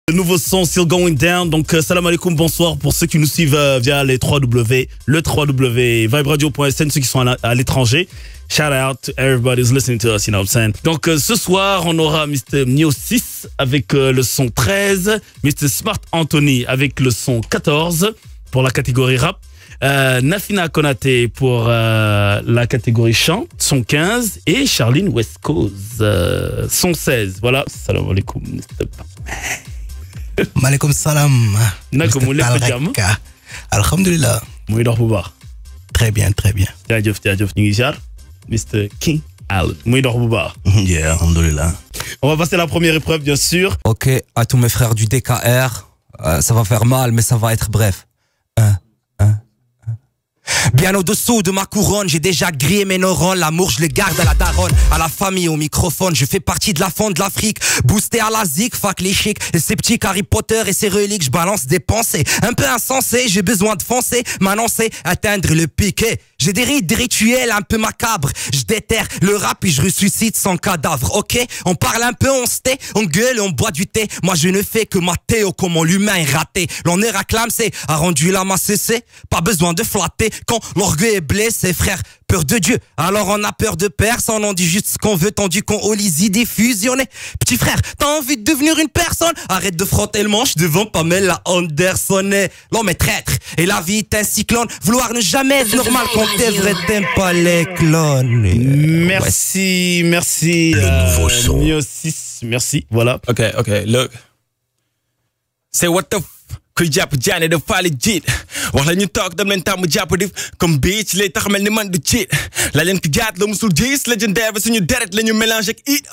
Le nouveau son Still Going Down. Donc salam alaikum, bonsoir pour ceux qui nous suivent via les 3W, le 3W viberadio.sn, ceux qui sont à l'étranger. Shout out to everybody who's listening to us, you know what I'm saying. Donc ce soir, on aura Mr. Mio 6 avec le son 13, Mr. Smart Anthony avec le son 14 pour la catégorie rap, Nafina Konaté pour la catégorie chant, son 15, et Charline West Coast, son 16. Voilà, salam alaikum. Maaleykum salam. Naka mu lépp jàmm. Alhamdulillah. muy dox bu baax. Très bien, très bien. jaajëf jaajëf ñu ngi ziar Mr. King Allen. muy dox bu baax. Yeah, alhamdulillah. On va passer à la première épreuve, bien sûr. Ok, à tous mes frères du DKR, ça va faire mal, mais ça va être bref. Bien au-dessous de ma couronne, j'ai déjà grillé mes neurones. L'amour, je le garde à la daronne, à la famille, au microphone. Je fais partie de la faune de l'Afrique, boosté à la zik, fuck les chics. Et ces petits Harry Potter et ses reliques, je balance des pensées un peu insensées. J'ai besoin de foncer, m'annoncer, atteindre le piquet. J'ai des rites, des rituels un peu macabres. Je déterre le rap et je ressuscite son cadavre, ok? On parle un peu, on se tait, on gueule et on boit du thé. Moi je ne fais que mater, oh comment l'humain est raté. L'honneur acclame, c'est a rendu l'âme à cesser. Pas besoin de flatter quand l'orgueil est blessé, frère. Peur de Dieu, alors on a peur de personne. On dit juste ce qu'on veut, tandis qu'on haut les idées fusionnées. Petit frère, t'as envie de devenir une personne? Arrête de frotter le manche devant Pamela Anderson. L'homme est traître et la vie est un cyclone. Vouloir ne jamais être normal quand t'es vrai, t'aimes pas les clones. Merci, merci. Le nouveau son. Mio 6, merci. Voilà. Ok, look. Say what the f... kuy jàpp jaane da faali jiit wax la ñu toog dem leen tàmm jàpp di comme beach lay tax mel ni man du cheat la leen ko jaat la musul gis légendaire ba suñu deret la ñu mélange ak it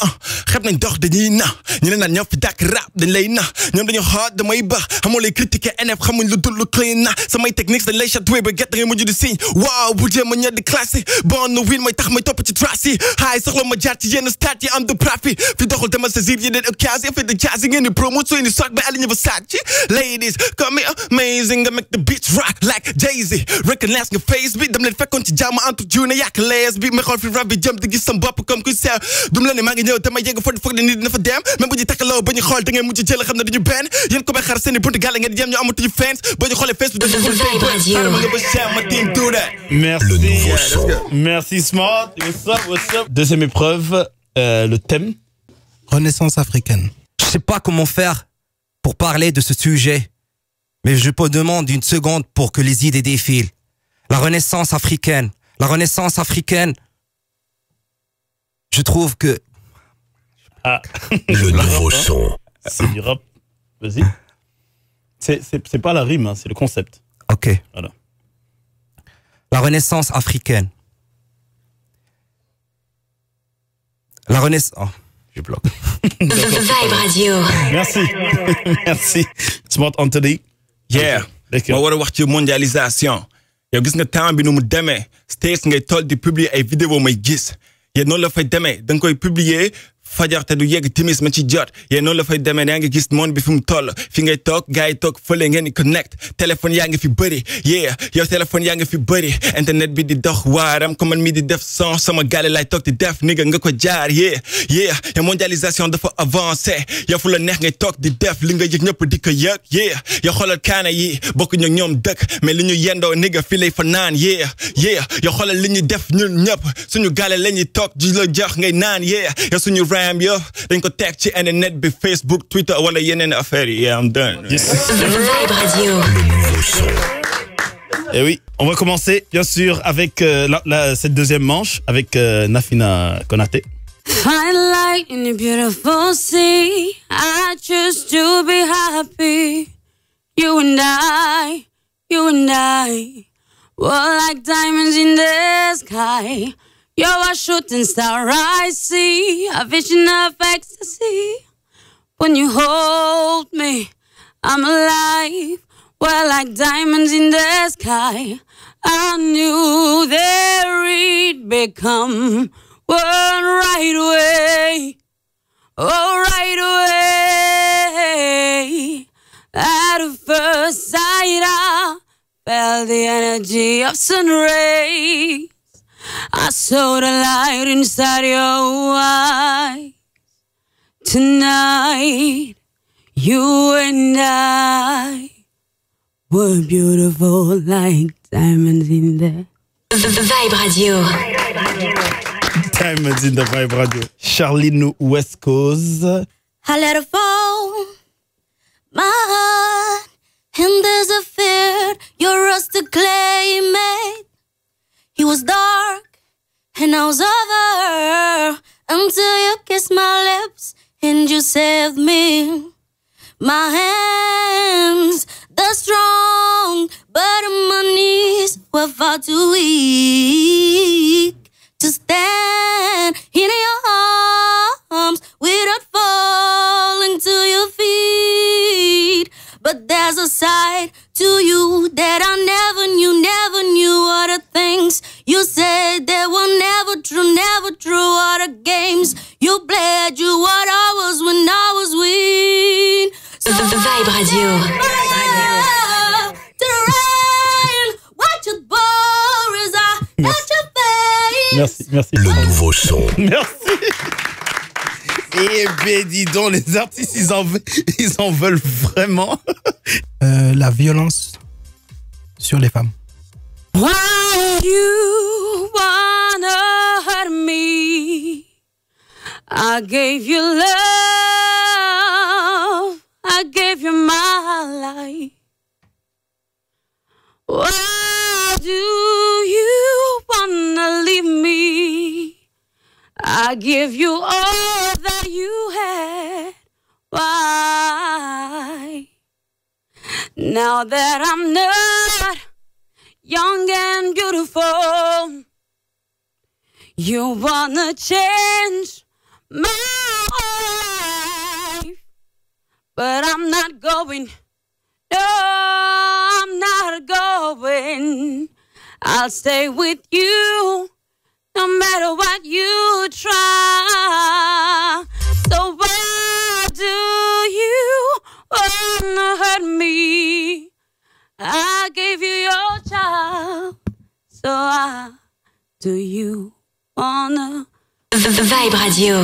xeb nañ dox dañuy na ñu ne naan ñoo fi dàkk rap dañ lay na ñoom dañu xoot damay baax xamoo lay critiquer NF xamuñ lu dul lu clean na samay techniques dañ lay chatoué ba get da ngay mujj di signe waaw bu jéem a ñor di classé bon no win mooy tax may topp ci trace yi haay soxla ma jaar ci yenn stade yi am de profit fi doxul dama saisir yeneen occasion fait de jazz yi ngeen di promotion ni soog ba aligné ba sàcc ladies come here, amazing, I make the beats rock like Jay-Z. Recognize your face, beat them let fekkoon ci jàmm entre June yak lees bi ma xool fi rap bi jëm di gis sam bopp comme kuy seew dum la ne maa ngi ñëw te ma yegg foog ne nit dina fa dem même bu ñu takkaloo ba ñu xool da ngay mujj jël xam ne duñu benn yéen ko bay xar seen i buntu gàlle ngeen jëm ñu amatuñu fans boo ñu xoolee Facebook dañu xool ma nga ba cher ma team do that. Merci Smart. What's up? Deuxième épreuve, le thème. Renaissance africaine. Je sais pas comment faire pour parler de ce sujet, mais je te demande une seconde pour que les idées défilent. La Renaissance africaine. La Renaissance africaine. Je trouve que... Ah. Le nouveau son. C'est du rap. Vas-y. C'est pas la rime, hein, c'est le concept. Ok. Voilà. La Renaissance africaine. La Renaissance... Oh, je bloque. Vibe Radio. Merci. Merci. Smart Anthony. Yeah, ma war a wax ci mondialisation yow gis nga temps bi nu mu demee States ngay toll di publier ay vidéo may gis yéen noonu la fay demee da nga koy publier fajar te du yegg timis ma ci jot yéen noonu la fay demee yaa ngi gis monde bi fi mu toll fi ngay toog gars yi toog fële ngeen di connect téléphone yaa ngi fi bëri yeah yow téléphone yaa ngi fi bëri internet bi di dox waaram comme man mi di def son sama gaale lay toog di def nigga nga ko jaar yeah yow mondialisation dafa avancé yow fu la neex ngay toog di def li nga yëg ñëpp di ko yëg yeah yow xoolal kaana yi bokk ñu ñoom dëkk mais li ñu yendoo nigga fi lay fa naan yeah yow xoolal li ñu def ñun ñëpp suñu gaale la ñuy toog di la jox ngay naan yeah yow suñu yo dañ ko teg ci internet bi Facebook Twitter wala yeneen affaires yi yeah I'm done. Yes. Vibe Radio. Et oui, on va commencer bien sûr avec cette deuxième manche avec Nafina Konaté. Fine light in a beautiful sea. I choose to be happy. You and I, were like diamonds in the sky. You're a shooting star I see, a vision of ecstasy. When you hold me, I'm alive. We're like diamonds in the sky. I knew there we'd become one right away. Oh, right away. At first sight, I felt the energy of sun rays. I saw the light inside your eyes. Tonight, You and I were beautiful like diamonds in the Vibe Radio. Diamonds in the Vibe Radio. Charlene West Coast. I let her fall, my heart, and there's a fear your rusted clay made. He was dark, and I was over, until you kissed my lips, and you saved me. My hands, they're strong, but my knees were far too weak to stand in your arms without falling to your feet. But there's a side to you that I never knew what the things you said that were never true, what the games you played, you what I was when I was weak. So Vibe Radio. to the rain, watch it pour as I touch your face. Merci, merci. Le nouveau son. Merci. Eh ben, dis donc, les artistes, ils en veulent vraiment. La violence sur les femmes. Why you wanna hurt me? I gave you love, I gave you my life. Why do you wanna leave me? I give you all that you had. Why? Now that I'm not young and beautiful, you wanna change my life, but I'm not going. No, I'm not going. I'll stay with you no matter what you try. So why do you wanna hurt me? I gave you your child, so why do you wanna? Vibe Radio.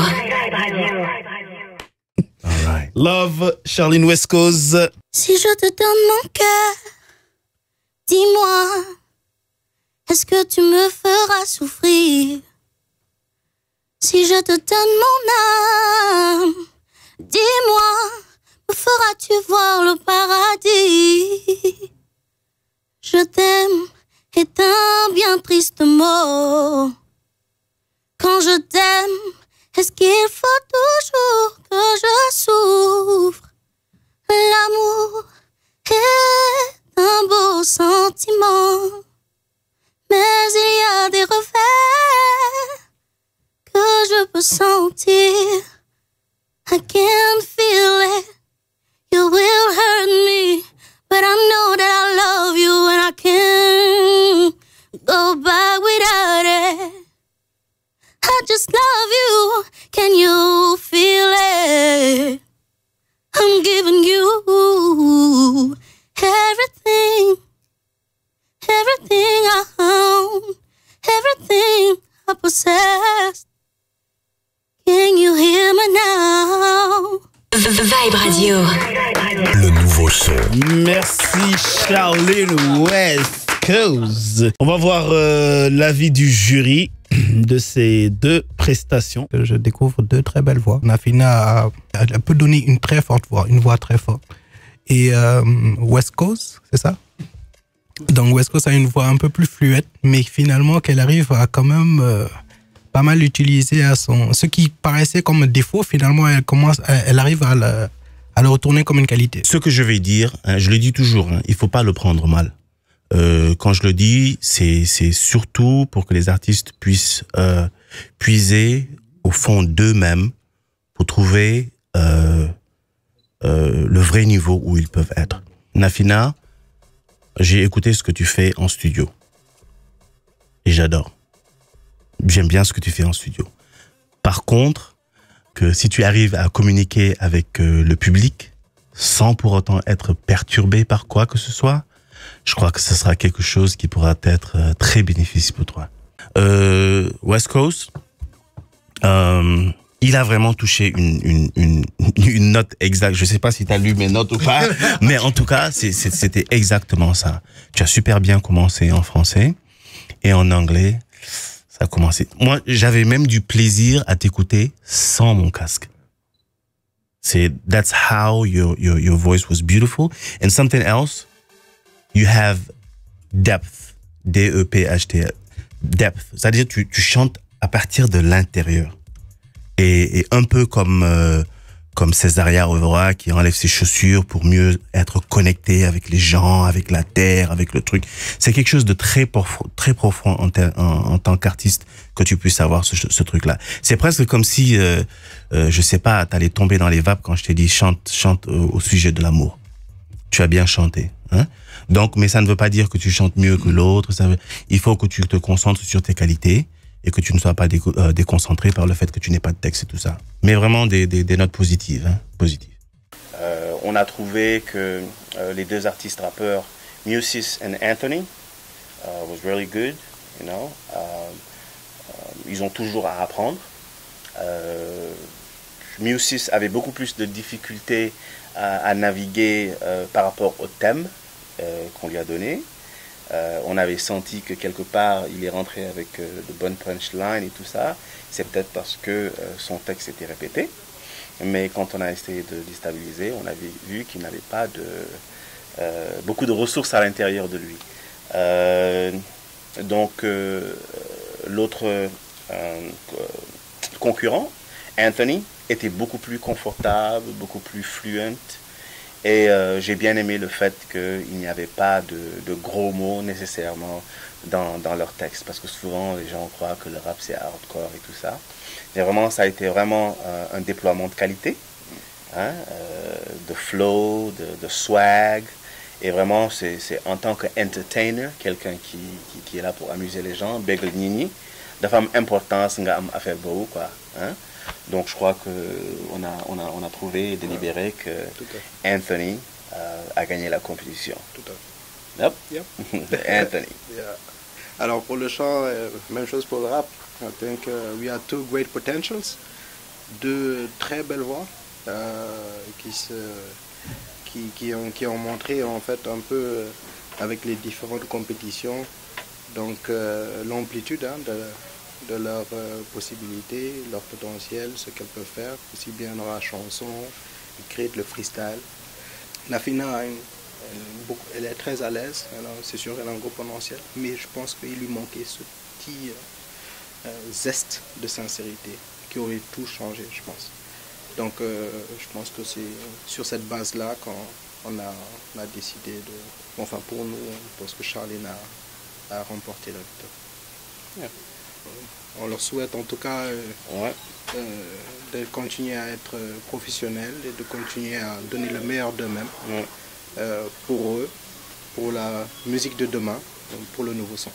All right. Love, Charlene West Coast. Si je te donne mon cœur, dis-moi, est-ce que tu me feras souffrir? Si je te donne mon âme, dis-moi, me feras-tu voir le paradis? Je t'aime est un bien triste mot. Quand je t'aime, est-ce qu'il faut toujours que je souffre? L'amour est un beau sentiment, mais il y a des revers que je peux sentir. I can feel it. You will hurt me, but I know that I love you and I can't go back without it. I just love you. Can you feel it? I'm giving you everything, everything I own, everything I possess. Can you hear me now? Vibe Radio. Le nouveau son. Merci, Charlene West Coast. On va voir l'avis du jury de ces deux prestations. Je découvre deux très belles voix. Nafina elle peut donner une très forte voix, une voix très forte. Et West Coast, c'est ça? Donc West Coast a une voix un peu plus fluette, mais finalement qu'elle arrive à quand même pas mal l'utiliser à son... Ce qui paraissait comme un défaut, finalement elle arrive à le retourner comme une qualité. Ce que je vais dire, je le dis toujours, il faut pas le prendre mal. Quand je le dis, c'est surtout pour que les artistes puissent puiser au fond d'eux-mêmes pour trouver le vrai niveau où ils peuvent être. Nafina, j'ai écouté ce que tu fais en studio et j'adore. J'aime bien ce que tu fais en studio. Par contre, que si tu arrives à communiquer avec le public sans pour autant être perturbé par quoi que ce soit, je crois que ce sera quelque chose qui pourra être très bénéfique pour toi. West Coast, il a vraiment touché une note exacte. Je sais pas si tu as lu mes notes ou pas, mais en tout cas, c'était exactement ça. Tu as super bien commencé en français et en anglais, ça a commencé. Moi, j'avais même du plaisir à t'écouter sans mon casque. That's how your voice was beautiful. And something else, you have depth. D-E-P-H-T. Depth. C'est-à-dire, tu chantes à partir de l'intérieur. Et un peu comme Césaria Evora qui enlève ses chaussures pour mieux être connecté avec les gens, avec la terre, avec le truc. C'est quelque chose de très profond en tant qu'artiste que tu puisses avoir ce truc-là. C'est presque comme si, je sais pas, t'allais tomber dans les vapes quand je t'ai dit chante au sujet de l'amour. Tu as bien chanté, hein? Donc, mais ça ne veut pas dire que tu chantes mieux que l'autre. Il faut que tu te concentres sur tes qualités et que tu ne sois pas déconcentré par le fait que tu n'aies pas de texte et tout ça. Mais vraiment des notes positives, hein, positives. On a trouvé que les deux artistes rappeurs, Musis and Anthony, was really good, you know. Ils ont toujours à apprendre. Musis avait beaucoup plus de difficultés à naviguer par rapport au thème qu'on lui a donné. On avait senti que quelque part, il est rentré avec de bonnes punchlines et tout ça. C'est peut-être parce que son texte était répété. Mais quand on a essayé de déstabiliser, on avait vu qu'il n'avait pas beaucoup de ressources à l'intérieur de lui. Donc, l'autre concurrent, Anthony, était beaucoup plus confortable, beaucoup plus fluent. Et j'ai bien aimé le fait qu'il n'y avait pas de gros mots nécessairement dans leur texte. Parce que souvent, les gens croient que le rap, c'est hardcore et tout ça. Et vraiment, ça a été vraiment un déploiement de qualité, hein, de flow, de swag. Et vraiment, c'est en tant qu'entertainer, quelqu'un qui est là pour amuser les gens, bégal nini, de femme importance, à faire beau, quoi. Hein. Donc je crois qu'on a trouvé et délibéré que Anthony a gagné la compétition. Tout à fait. Yep. Anthony. Yeah. Alors pour le chant, même chose pour le rap. I think we have two great potentials. Deux très belles voix qui ont montré en fait un peu avec les différentes compétitions donc l'amplitude de leurs possibilités, leur potentiel, ce qu'elles peuvent faire, aussi bien dans la chanson, écrite, le freestyle. Nafina, elle est très à l'aise, c'est sûr qu'elle a un gros potentiel, mais je pense qu'il lui manquait ce petit zeste de sincérité qui aurait tout changé, je pense. Donc je pense que c'est sur cette base-là qu'on a décidé de... Enfin pour nous, je pense que Charlene a remporté la victoire. Yeah. On leur souhaite en tout cas de continuer à être professionnels et de continuer à donner le meilleur d'eux-mêmes pour eux, pour la musique de demain, pour le nouveau son.